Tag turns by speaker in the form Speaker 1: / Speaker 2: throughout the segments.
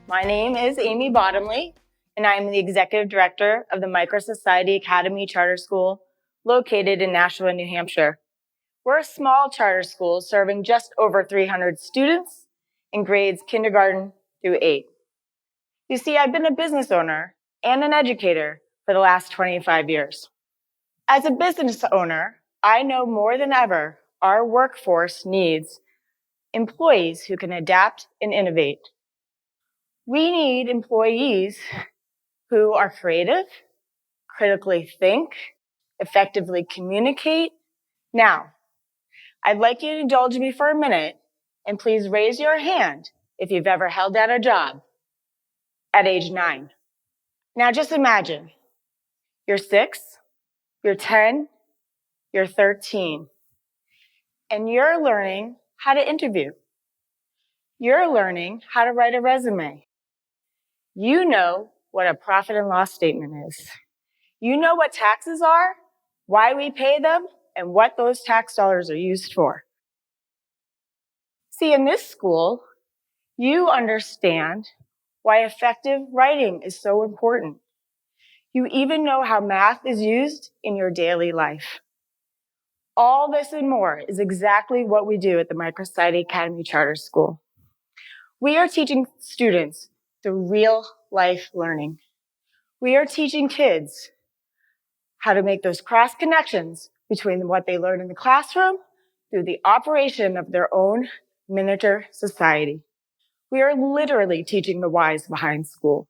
Speaker 1: My name is Amy Bottomley, and I am the Executive Director of the MicroSociety Academy Charter School located in Nashua, New Hampshire. We're a small charter school serving just over 300 students in grades kindergarten through 8. You see, I've been a business owner and an educator for the last 25 years. As a business owner, I know more than ever our workforce needs employees who can adapt and innovate. We need employees who are creative, critically think, effectively communicate. Now, I'd like you to indulge me for a minute and please raise your hand if you've ever held down a job at age 9. Now just imagine, you're 6, you're 10, you're 13, and you're learning how to interview. You're learning how to write a resume. You know what a profit and loss statement is. You know what taxes are, why we pay them, and what those tax dollars are used for. See, in this school, you understand why effective writing is so important. You even know how math is used in your daily life. All this and more is exactly what we do at the MicroSociety Academy Charter School. We are teaching students through real life learning. We are teaching kids how to make those cross connections between what they learn in the classroom through the operation of their own miniature society. We are literally teaching the whys behind school.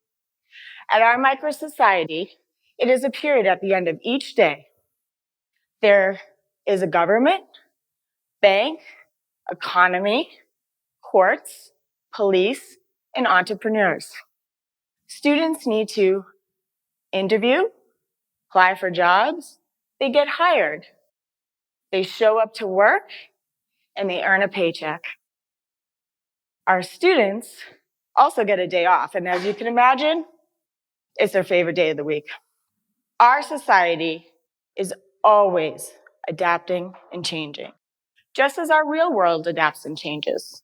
Speaker 1: At our MicroSociety, it is a period at the end of each day. There is a government, bank, economy, courts, police, and entrepreneurs. Students need to interview, apply for jobs, they get hired, they show up to work, and they earn a paycheck. Our students also get a day off, and as you can imagine, it's their favorite day of the week. Our society is always adapting and changing, just as our real world adapts and changes.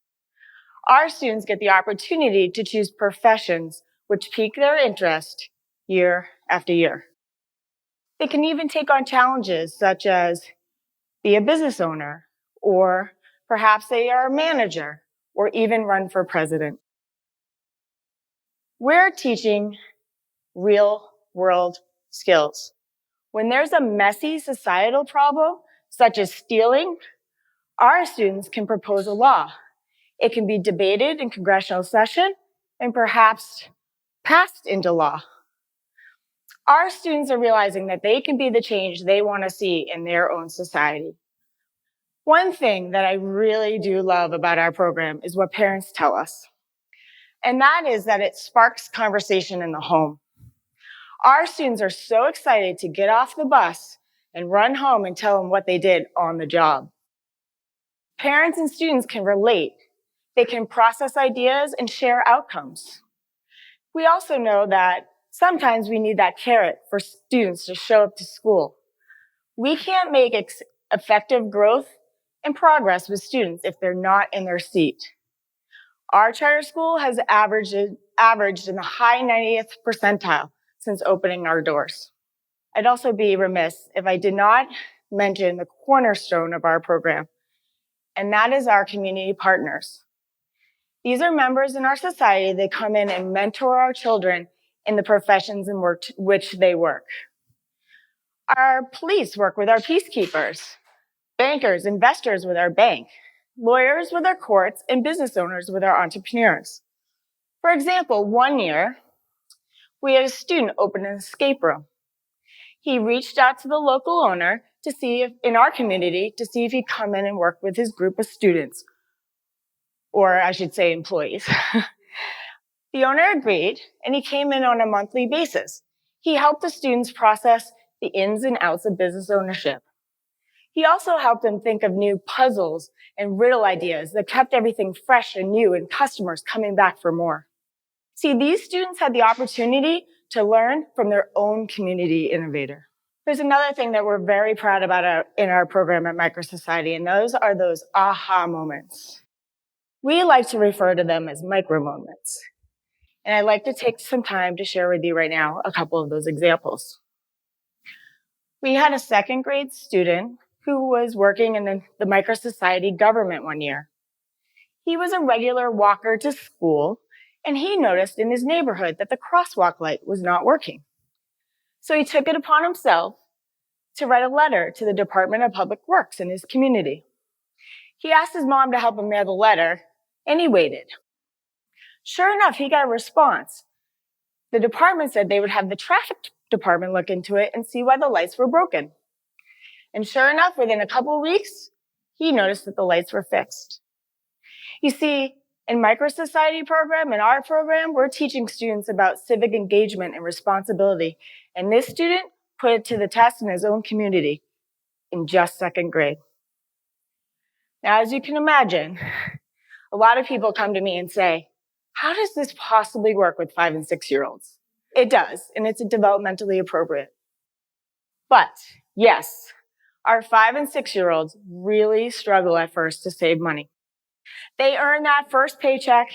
Speaker 1: Our students get the opportunity to choose professions which pique their interest year after year. They can even take on challenges such as be a business owner, or perhaps they are a manager, or even run for president. We're teaching real world skills. When there's a messy societal problem, such as stealing, our students can propose a law. It can be debated in congressional session and perhaps passed into law. Our students are realizing that they can be the change they want to see in their own society. One thing that I really do love about our program is what parents tell us, and that is that it sparks conversation in the home. Our students are so excited to get off the bus and run home and tell them what they did on the job. Parents and students can relate. They can process ideas and share outcomes. We also know that sometimes we need that carrot for students to show up to school. We can't make effective growth and progress with students if they're not in their seat. Our charter school has averaged in the high 90th percentile since opening our doors. I'd also be remiss if I did not mention the cornerstone of our program, and that is our community partners. These are members in our society that come in and mentor our children in the professions in which they work. Our police work with our peacekeepers, bankers, investors with our bank, lawyers with our courts, and business owners with our entrepreneurs. For example, one year, we had a student open an escape room. He reached out to the local owner to see if, in our community, to see if he'd come in and work with his group of students, or I should say employees. The owner agreed, and he came in on a monthly basis. He helped the students process the ins and outs of business ownership. He also helped them think of new puzzles and riddle ideas that kept everything fresh and new and customers coming back for more. See, these students had the opportunity to learn from their own community innovator. There's another thing that we're very proud about in our program at MicroSociety, and those are those aha moments. We like to refer to them as micro moments. And I'd like to take some time to share with you right now a couple of those examples. We had a second grade student who was working in the MicroSociety government one year. He was a regular walker to school, and he noticed in his neighborhood that the crosswalk light was not working. So he took it upon himself to write a letter to the Department of Public Works in his community. He asked his mom to help him mail the letter, and he waited. Sure enough, he got a response. The department said they would have the traffic department look into it and see why the lights were broken. And sure enough, within a couple of weeks, he noticed that the lights were fixed. You see, in MicroSociety program and our program, we're teaching students about civic engagement and responsibility. And this student put it to the test in his own community in just second grade. Now, as you can imagine, a lot of people come to me and say, how does this possibly work with 5 and 6-year-olds? It does, and it's developmentally appropriate. But yes, our 5 and 6-year-olds really struggle at first to save money. They earn that first paycheck,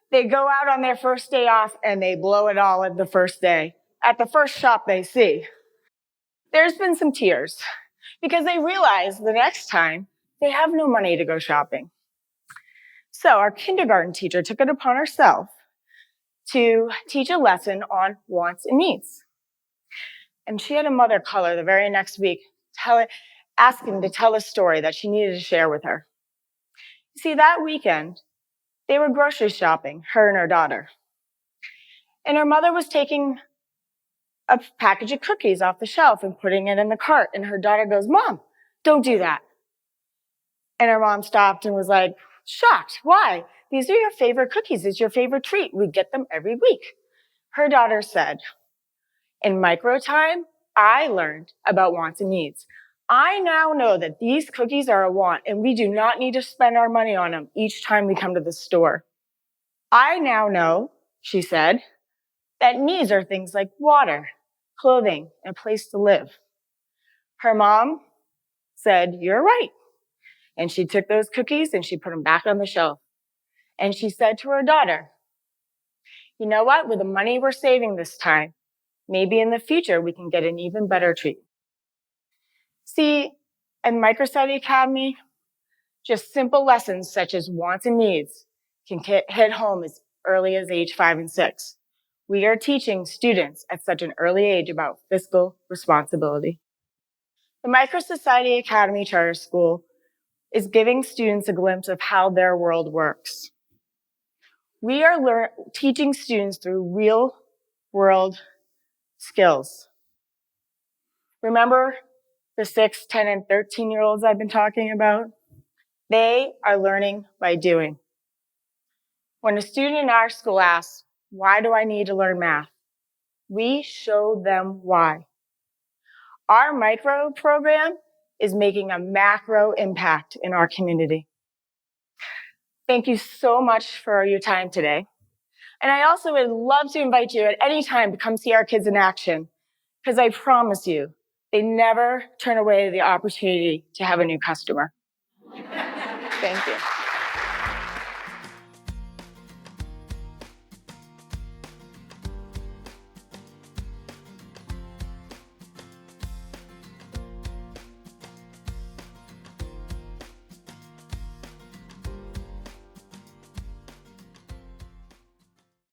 Speaker 1: they go out on their first day off, and they blow it all at the first day, at the first shop they see. There's been some tears, because they realize the next time they have no money to go shopping. So our kindergarten teacher took it upon herself to teach a lesson on wants and needs. And she had a mother call her the very next week, asking to tell a story that she needed to share with her. You see, that weekend, they were grocery shopping, her and her daughter. And her mother was taking a package of cookies off the shelf and putting it in the cart. And her daughter goes, "Mom, don't do that." And her mom stopped and was like, shocked. Why? These are your favorite cookies. It's your favorite treat. We get them every week. Her daughter said, in micro time, I learned about wants and needs. I now know that these cookies are a want, and we do not need to spend our money on them each time we come to the store. I now know, she said, that needs are things like water, clothing, and a place to live. Her mom said, "You're right." And she took those cookies and she put them back on the shelf. And she said to her daughter, "You know what? With the money we're saving this time, maybe in the future we can get an even better treat." See, at MicroSociety Academy, just simple lessons such as wants and needs can hit home as early as age 5 and 6. We are teaching students at such an early age about fiscal responsibility. The MicroSociety Academy Charter School is giving students a glimpse of how their world works. We are teaching students through real-world skills. Remember the 6, 10, and 13-year-olds I've been talking about? They are learning by doing. When a student in our school asks, "Why do I need to learn math?" we show them why. Our micro program is making a macro impact in our community. Thank you so much for your time today. And I also would love to invite you at any time to come see our kids in action, because I promise you, they never turn away the opportunity to have a new customer. Thank you.